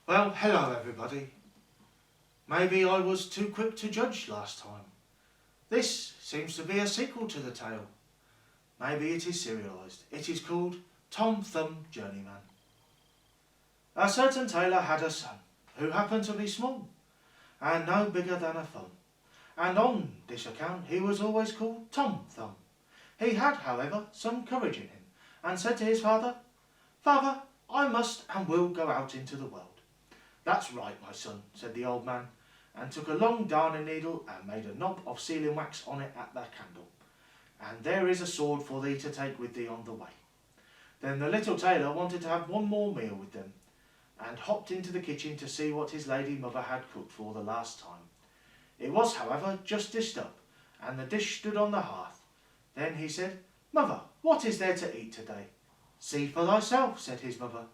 Well, hello everybody. Maybe I was too quick to judge last time. This seems to be a sequel to the tale. Maybe it is serialised. It is called Tom Thumb Journeyman. A certain tailor had a son, who happened to be small, and no bigger than a thumb, and on this account he was always called Tom Thumb. He had, however, some courage in him, and said to his father, "Father, I must and will go out into the world." "That's right, my son," said the old man, and took a long darning needle and made a knob of sealing wax on it at the candle. "And there is a sword for thee to take with thee on the way." Then the little tailor wanted to have one more meal with them, and hopped into the kitchen to see what his lady mother had cooked for the last time. It was, however, just dished up, and the dish stood on the hearth. Then he said, "Mother, what is there to eat today?" "See for thyself," said his mother.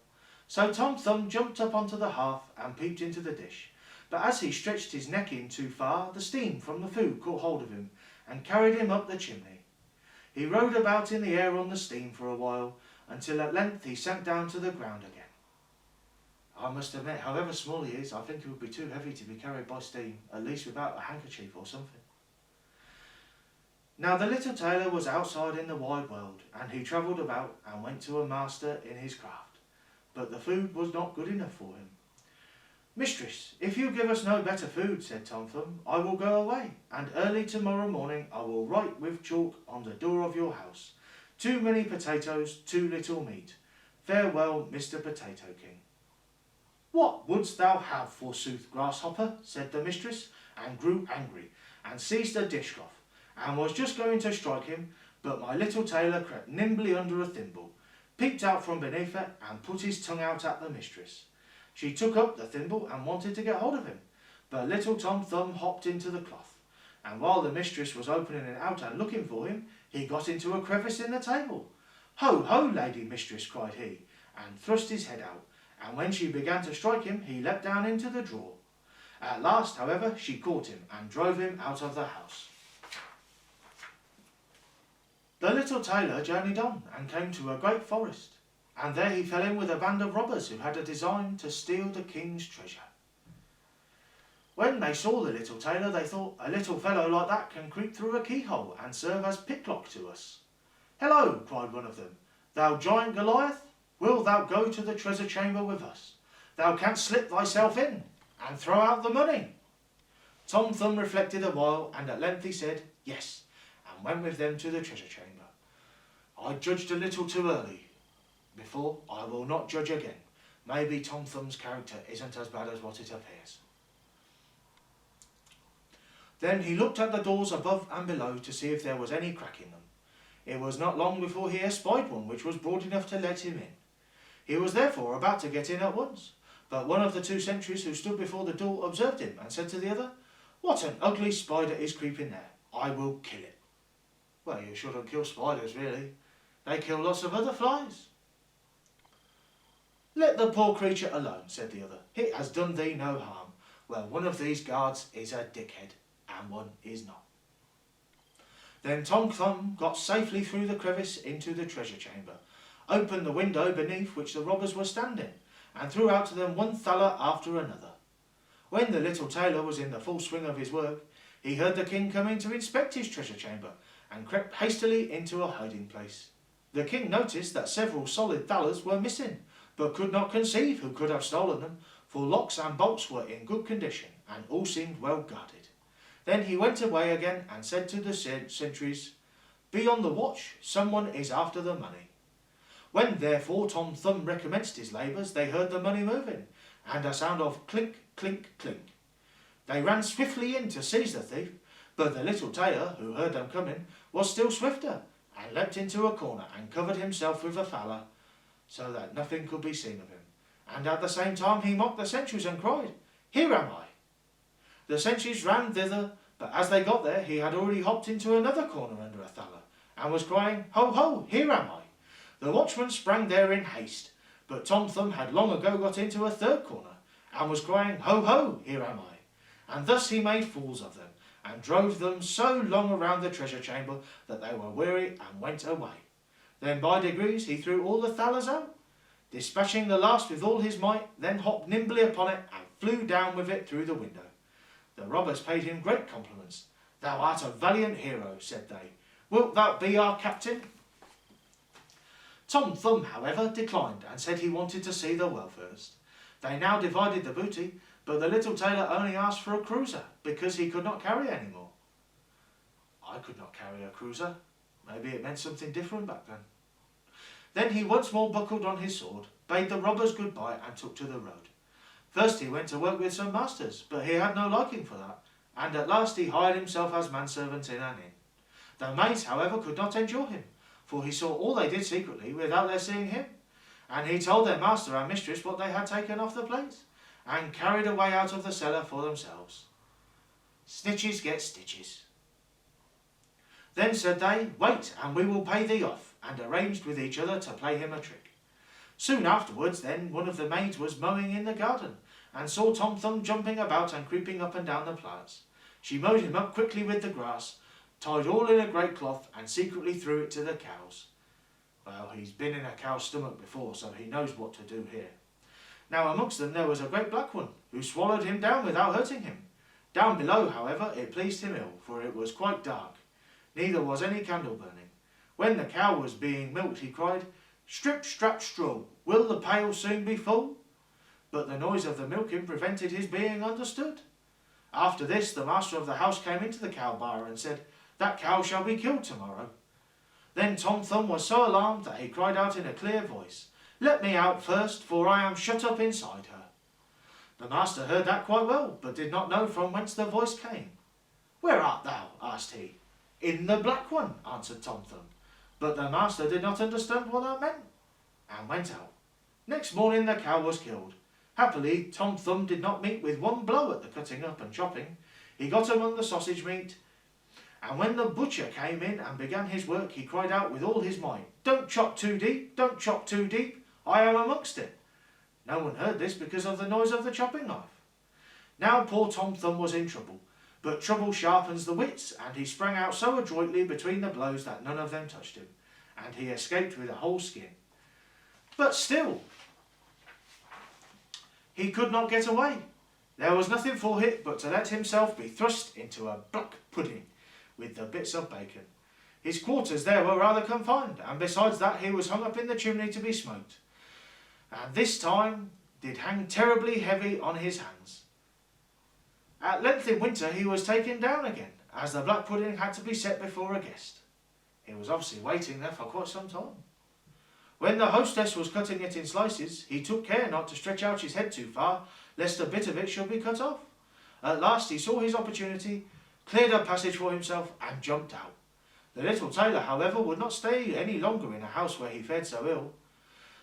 So Tom Thumb jumped up onto the hearth and peeped into the dish, but as he stretched his neck in too far, the steam from the food caught hold of him and carried him up the chimney. He rode about in the air on the steam for a while, until at length he sank down to the ground again. I must admit, however small he is, I think he would be too heavy to be carried by steam, at least without a handkerchief or something. Now the little tailor was outside in the wide world, and he travelled about and went to a master in his craft. But the food was not good enough for him. "Mistress, if you give us no better food," said Tom Thumb, "I will go away, and early tomorrow morning I will write with chalk on the door of your house, 'Too many potatoes, too little meat. Farewell, Mr. Potato King.'" "What wouldst thou have, forsooth, grasshopper?" said the mistress, and grew angry, and seized a dishcloth, and was just going to strike him, but my little tailor crept nimbly under a thimble, peeped out from beneath it, and put his tongue out at the mistress. She took up the thimble and wanted to get hold of him, but little Tom Thumb hopped into the cloth, and while the mistress was opening it out and looking for him, he got into a crevice in the table. "Ho, ho, lady mistress," cried he, and thrust his head out, and when she began to strike him, he leapt down into the drawer. At last, however, she caught him and drove him out of the house. The little tailor journeyed on and came to a great forest, and there he fell in with a band of robbers who had a design to steal the king's treasure. When they saw the little tailor, they thought, "A little fellow like that can creep through a keyhole and serve as picklock to us." "Hello," cried one of them, "thou giant Goliath, will thou go to the treasure chamber with us? Thou canst slip thyself in and throw out the money." Tom Thumb reflected a while, and at length he said, "Yes," and went with them to the treasure chamber. "I judged a little too early before. I will not judge again. Maybe Tom Thumb's character isn't as bad as what it appears." Then he looked at the doors above and below to see if there was any crack in them. It was not long before he espied one which was broad enough to let him in. He was therefore about to get in at once, but one of the two sentries who stood before the door observed him and said to the other, "What an ugly spider is creeping there. I will kill it." "Well, you shouldn't kill spiders, really. They kill lots of other flies." "Let the poor creature alone," said the other. "It has done thee no harm. Well, one of these guards is a dickhead, and one is not." Then Tom Thumb got safely through the crevice into the treasure chamber, opened the window beneath which the robbers were standing, and threw out to them one thaler after another. When the little tailor was in the full swing of his work, he heard the king coming to inspect his treasure chamber, and crept hastily into a hiding place. The king noticed that several solid thalers were missing, but could not conceive who could have stolen them, for locks and bolts were in good condition, and all seemed well guarded. Then he went away again and said to the sentries, "Be on the watch, someone is after the money." When therefore Tom Thumb recommenced his labours, they heard the money moving, and a sound of clink, clink, clink. They ran swiftly in to seize the thief, but the little tailor, who heard them coming, was still swifter, and leapt into a corner and covered himself with a thaler, so that nothing could be seen of him, and at the same time he mocked the sentries and cried, "Here am I." The sentries ran thither, but as they got there he had already hopped into another corner under a thaler, and was crying, "Ho, ho, here am I." The watchman sprang there in haste, but Tom Thumb had long ago got into a third corner, and was crying, "Ho, ho, here am I." And thus he made fools of them, and drove them so long around the treasure chamber that they were weary and went away. Then by degrees he threw all the thalers out. dispatching the last with all his might, then hopped nimbly upon it and flew down with it through the window. The robbers paid him great compliments. "Thou art a valiant hero," said they. "Wilt thou be our captain?" Tom Thumb, however, declined and said he wanted to see the world first. They now divided the booty, but the little tailor only asked for a cruiser because he could not carry any more. I could not carry a cruiser. Maybe it meant something different back then. Then he once more buckled on his sword, bade the robbers goodbye and took to the road. First he went to work with some masters, but he had no liking for that, and at last he hired himself as manservant in an inn. The maids, however, could not endure him, for he saw all they did secretly without their seeing him, and he told their master and mistress what they had taken off the plates, and carried away out of the cellar for themselves. Snitches get stitches. Then said they, "Wait, and we will pay thee off," and arranged with each other to play him a trick. Soon afterwards, then, one of the maids was mowing in the garden, and saw Tom Thumb jumping about and creeping up and down the plants. She mowed him up quickly with the grass, tied all in a great cloth, and secretly threw it to the cows. Well, he's been in a cow's stomach before, so he knows what to do here. Now amongst them there was a great black one, who swallowed him down without hurting him. Down below, however, it pleased him ill, for it was quite dark. Neither was any candle burning. When the cow was being milked, he cried, "Strip, strap, straw, will the pail soon be full?" But the noise of the milking prevented his being understood. After this, the master of the house came into the cow byre and said, "That cow shall be killed tomorrow." Then Tom Thumb was so alarmed that he cried out in a clear voice, "Let me out first, for I am shut up inside her." The master heard that quite well, but did not know from whence the voice came. "Where art thou?" asked he. "In the black one," answered Tom Thumb, but the master did not understand what that meant, and went out. Next morning the cow was killed. Happily, Tom Thumb did not meet with one blow at the cutting up and chopping. He got among the sausage meat, and when the butcher came in and began his work, he cried out with all his might, "Don't chop too deep, don't chop too deep, I am amongst it." No one heard this because of the noise of the chopping knife. Now poor Tom Thumb was in trouble, but trouble sharpens the wits, and he sprang out so adroitly between the blows that none of them touched him, and he escaped with a whole skin. But still, he could not get away. There was nothing for it but to let himself be thrust into a black pudding with the bits of bacon. His quarters there were rather confined, and besides that he was hung up in the chimney to be smoked, and this time did hang terribly heavy on his hands. At length in winter he was taken down again, as the black pudding had to be set before a guest. He was obviously waiting there for quite some time. When the hostess was cutting it in slices, he took care not to stretch out his head too far, lest a bit of it should be cut off. At last he saw his opportunity, cleared a passage for himself, and jumped out. The little tailor, however, would not stay any longer in a house where he fared so ill,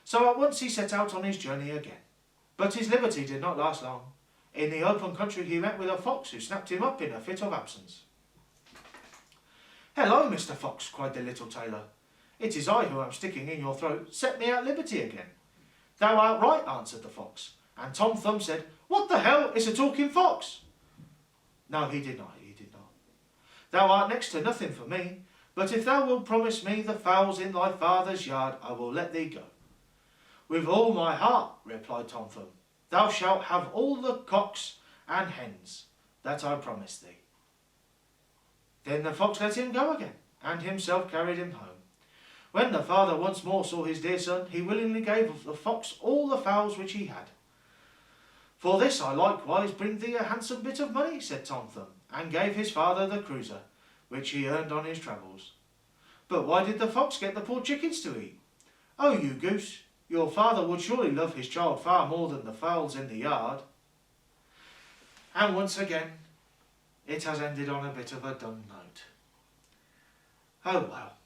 so at once he set out on his journey again. But his liberty did not last long. In the open country he met with a fox, who snapped him up in a fit of absence. "Hello, Mr. Fox," cried the little tailor. "It is I who am sticking in your throat. Set me at liberty again." "Thou art right," answered the fox, and Tom Thumb said, "What the hell is a talking fox?" No, he did not. "Thou art next to nothing for me, but if thou wilt promise me the fowls in thy father's yard, I will let thee go." "With all my heart," replied Tom Thumb. "Thou shalt have all the cocks and hens that I promised thee." Then the fox let him go again, and himself carried him home. When the father once more saw his dear son, he willingly gave the fox all the fowls which he had. "For this I likewise bring thee a handsome bit of money," said Tom Thumb, and gave his father the cruiser, which he earned on his travels. But why did the fox get the poor chickens to eat? "Oh, you goose, your father would surely love his child far more than the fowls in the yard." And once again, it has ended on a bit of a dumb note. Oh well,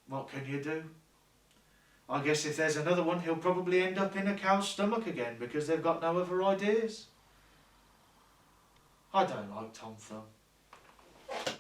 what can you do? I guess if there's another one, he'll probably end up in a cow's stomach again because they've got no other ideas. I don't like Tom Thumb.